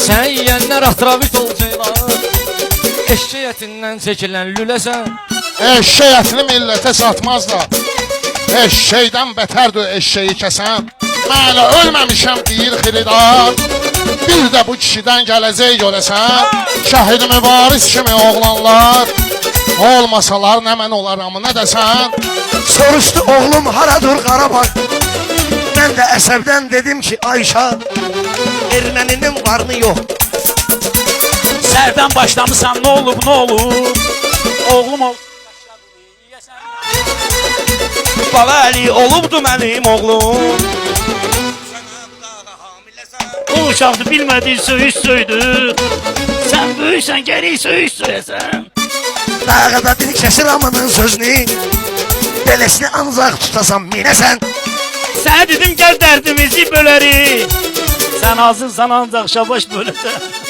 Sən yiyənlər atravit olacaqlar. Eşşək ətindən çəkilən lüləsən. Eşşək ətini millətə satmazlar. Eşşəkdən bətərdir eşşəyi kəsən. Mələ ölməmişəm deyir xiridar. Bir də bu kişidən gələcək görəsən. Şəhid mübariz kimi oğlanlar. Olmasalar nə mən olaram nə desən. Soruşdu oğlum haradır Qarabağ. Mən də əsəbdən dedim ki Ayşa, erməninin varını yox. Sərdən başlamısan nə olub nə olub. Oğlum ol. Bala əli olubdu mənim oğlum. O uşaqdı bilmədiyi söyüş söydü. Sən böyüksən gərək söyüş söyəsən. Dağda bir kəsir amanın sözünü, beləsini ancaq tutasan minəsən. Sənə dedim gəl dərdimizi bölərik. Sən hazırsan ancaq şabaş böləsən.